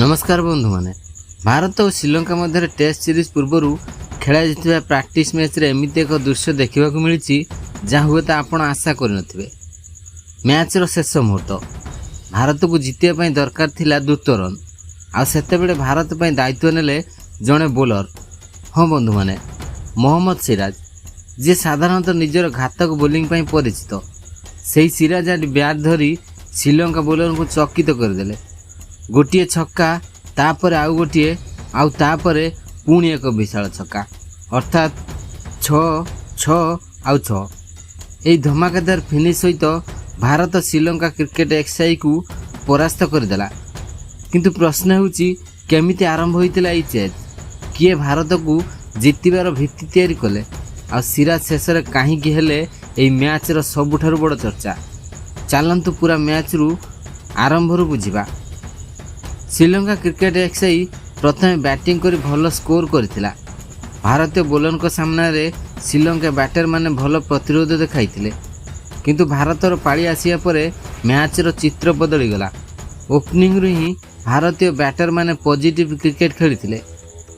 नमस्कार बंधु माने भारत और श्रीलंका मध्य टेस्ट सीरीज पूर्वर खेला जाता प्रैक्टिस मैच रे एमती एक दृश्य देखा मिली जहाँ हुए तो आपण आशा कर मैच रो शेष मुहूर्त भारत को जितने दरकार थिला द्रुत रन आते भारत पर दायित्व नेले जड़े बोलर। हाँ बंधु माने मोहम्मद सिराज जी साधारणतः निजर घातक बोलिंग परिचित से सिराज आज बैट धरी श्रीलंका बोलर को चकित करदे। गोटे छक्का तापर आउ गोटे आउे पुणी एक विशाल छक्का अर्थात 6-6 यही धमाकेदार फिनिश सहित भारत श्रीलंका क्रिकेट एक्सआई को परास्त करदेला। किंतु प्रश्न होउची केमिति आरंभ होइतिला ई चेज किए भारत को जितबार भित्ति तैयारी कले आ सिराज शेष कहीं हेले एई मैच रो सबुठारु बड़ चर्चा। चलतु पूरा मैच रु आरंभ रु बुझिबा। श्रीलंका क्रिकेट एक्सआई प्रथम बैटिंग कर भल स्कोर करथिला। भारतीय बोलर को सामना रे श्रीलंका बैटर माने भल प्रतिरोध देखाइथिले किंतु भारतर पाली आसिया परे मैच रो चित्र बदली गला। ओपनिंग रु ही भारतीय बैटर माने पॉजिटिव क्रिकेट खेलिथिले।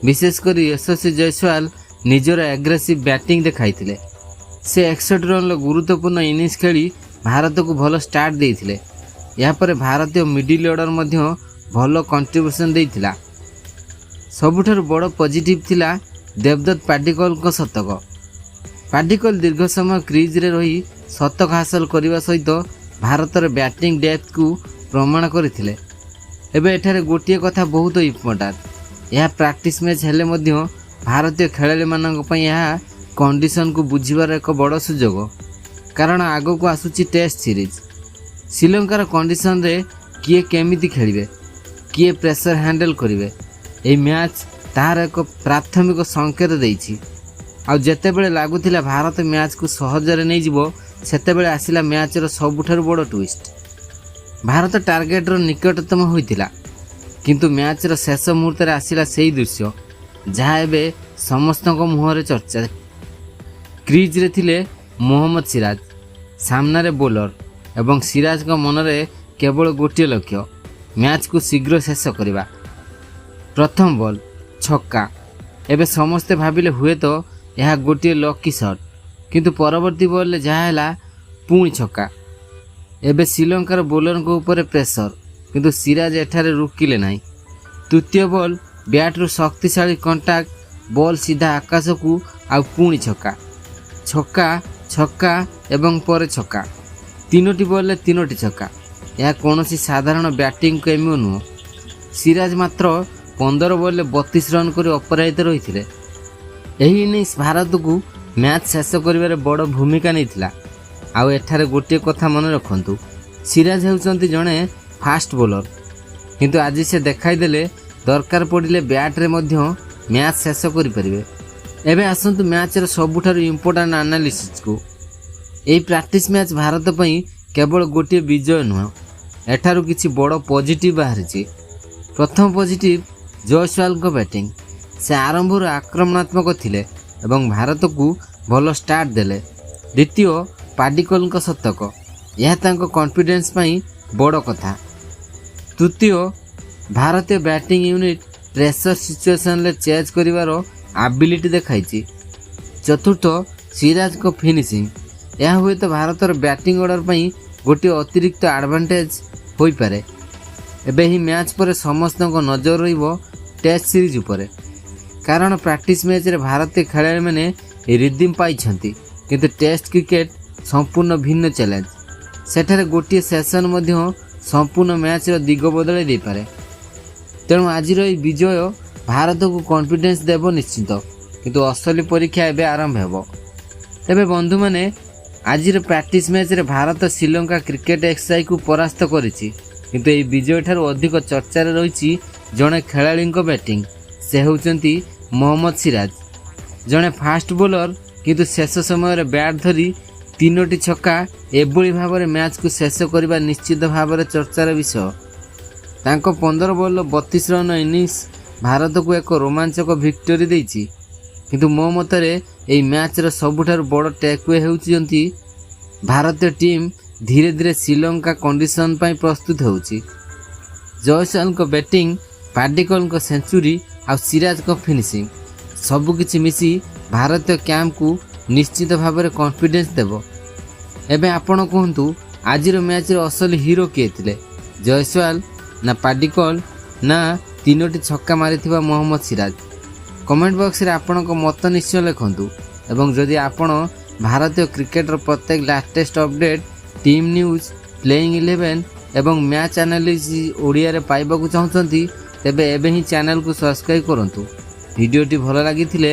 विशेषकर यशस्वी जयसवाल निजर एग्रेसिव बैटिंग देखाइथिले। से 61 रन गुरुत्वपूर्ण इनिंग्स खेली भारत को भल स्टार्ट देइथिले। या परे भारतीय मिडिल ऑर्डर मध्य भल कंट्रीब्यूशन देइथिला। सबुठार बड़ पॉजिटिव थिला देवदत्त पाडिक्कल को शतक। पाडिक्कल दीर्घ समय क्रीज रे रही शतक हासिल करने सहित भारतर बैटिंग डेप्थ को प्रमाण करथिले। एबे एठारे गोटे कथा बहुत इम्पोर्टेंट यह प्रैक्टिस मैच हेले मध्य भारतीय खेलाड़ी मानक पई यह कंडीशन को बुझिबार एक बड़ सुजोग। कारण आगो को आसुची टेस्ट सीरीज श्रीलंकार कंडीशन रे किए केमिति खेलिबे किए प्रेशर हैंडल करिवे एई मैच तार एक प्राथमिक संकेत देइछि। आ जेतेबेले लागुथिला भारत मैच को सहजरे नै जिवो सेतेबेले आसिला मैच रो सबुठारु बड़ ट्विस्ट। भारत टार्गेट रो निकटतम होइतिला किंतु मैच रो शेष मुहूर्त रे आसिला सेही दृश्य जहाँ एबे समस्तक मुहरे चर्चा। क्रीज रे थिले मोहम्मद सिराज सामना रे बोलर एवं सिराज को मनरे केवल गोटे लक्ष्य मैच को शीघ्र शेष करवा। प्रथम बॉल छक्का एबे समस्ते भाविले हुए तो यह गोटे लकी शॉट किंतु परवर्ती बॉल जहाँ हैला पुणी छक्का। एबे श्रीलंकार बोलर को ऊपर प्रेशर किंतु सिराज एठारे रुकिले नहीं। तृतीय बॉल बैट रु शक्तिशाली कंटाक्ट बॉल सीधा आकाश को आउ पुणी छक्का छक्का छक्का एवं पर छक्का तीनोटी बॉल तीनोटी छक्का। यह कौन साधारण बैटिंग केमिओ नुह। सिराज मात्र 15 बॉल 32 रन कर अपराजित रही थे। यही इनिंग्स भारत को मैच शेष कर बड़ भूमिका नहीं। आउ एठारे गोटे कथा मन रखु सिराज होउचंती जड़े फास्ट बोलर किंतु आज से देखाई देले दरकार पड़े बैट रे मध्य मैच शेष करें। एबे आसंतु मैच रो सबुठारु इम्पोर्टेंट एनालिसिस को। यही प्रैक्टिस मैच भारत पई केवल गोटे विजय नुह एठारु किछि बड़ पॉजिटिव बाहरी। प्रथम पॉजिटिव जयसवाल को बैटिंग से आरंभ आक्रमणात्मक थिले एवं भारत को भल स्टार्ट देले। द्वितीय पाडिक्कल को शतक यह तांको कॉन्फिडेंस पई बड़ कथा। तृतीय भारतीय बैटिंग यूनिट प्रेशर सिचुएशन ले चेज करिवारो एबिलिटी देखाइछि। चतुर्थ सिराज को फिनिशिंग यह हुए तो भारतर बैटिंग ऑर्डर पई गोटे अतिरिक्त एडवांटेज होई पारे। एबे ही मैच पर समस्त नजर रहिबो टेस्ट सीरीज उपरे कारण प्रैक्टिस मैच रे भारतीय खेलाड़ी माने रिदम पाइछंती किंतु टेस्ट क्रिकेट संपूर्ण भिन्न चैलेंज। सेठारे गोटे सेशन मध्य संपूर्ण मैच रो दिग बदलै दे पारे। तेणु आज विजय भारत को कॉन्फिडेंस देव निश्चित किंतु असली परीक्षा एबे आरंभ हेबो। तेबे बंधु माने आज प्रैक्टिस मैच रे भारत श्रीलंका क्रिकेट एक्सआई को परास्त करिछि किंतु एई विजय ठारू अधिक चर्चा रे रहिछि जणे खेलाड़ी को बैटिंग से होउचंती मोहम्मद सिराज जणे फास्ट बोलर किंतु शेष समय रे बैट धरी तीनोटी छक्का एभली भाव मैच को शेष करबा निश्चित भाव चर्चार विषय। तांको 15 बॉल 32 रन इनिंग्स भारत को एक रोमांचक विक्टोरी देइछि किंतु मो मतरे एई मैच रो सबुठार बड़ टेकवे हेउचंती भारतीय टीम धीरे धीरे श्रीलंका कंडीशन पाई प्रस्तुत होउछि। जयसवाल को बैटिंग ପାଡିକଲଙ୍କ ସେଞ୍ଚୁରୀ ଆଉ ସିରାଜଙ୍କ ଫିନିସିଂ ସବୁକିଛି ମିଶି ଭାରତୀୟ କ୍ୟାମ୍ପକୁ ନିଶ୍ଚିତ ଭାବରେ କନଫିଡେନ୍ସ ଦେବ। ଏବେ ଆପଣ କୁହନ୍ତୁ, ଆଜିର ମ୍ୟାଚ୍ର ଅସଲି ହିରୋ କିଏ ଥିଲେ? ଜୟସ୍ୱାଲ ନା ପାଡିକଲ ନା 3ଟି ଛକା ମାରିଥିବା ମହମ୍ମଦ ସିରାଜ? କମେଣ୍ଟ ବକ୍ସରେ ଆପଣଙ୍କ ମତ ନିଶ୍ଚୟ ଲେଖନ୍ତୁ। ଏବଂ ଯଦି ଆପଣ ଭାରତୀୟ କ୍ରିକେଟର ପ୍ରତ୍ୟେକ latest update, team news, playing 11 ଏବଂ ମ୍ୟାଚ୍ ଆନାଲିସିସ୍ ଓଡ଼ିଆରେ ପାଇବାକୁ ଚାହୁଁଛନ୍ତି, ତେବେ ଏବେ ହିଁ ଚ୍ୟାନେଲକୁ ସବସ୍କ୍ରାଇବ୍ କରନ୍ତୁ। ଭିଡ଼ିଓଟି ଭଲ ଲାଗିଥିଲେ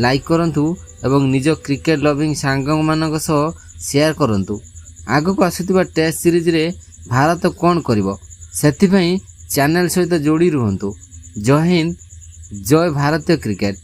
ଲାଇକ୍ କରନ୍ତୁ ଏବଂ ନିଜ କ୍ରିକେଟ ଲଭିଂ ସାଙ୍ଗମାନଙ୍କ ସହ ସେୟାର କରନ୍ତୁ। ଆଗକୁ ଆସୁଥିବା ଟେଷ୍ଟ ସିରିଜରେ ଭାରତ କ'ଣ କରିବ, ସେଥିପାଇଁ ଚ୍ୟାନେଲ ସହିତ ଯୋଡ଼ି ରୁହନ୍ତୁ। ଜୟ ହିନ୍ଦ, ଜୟ ଭାରତୀୟ କ୍ରିକେଟ।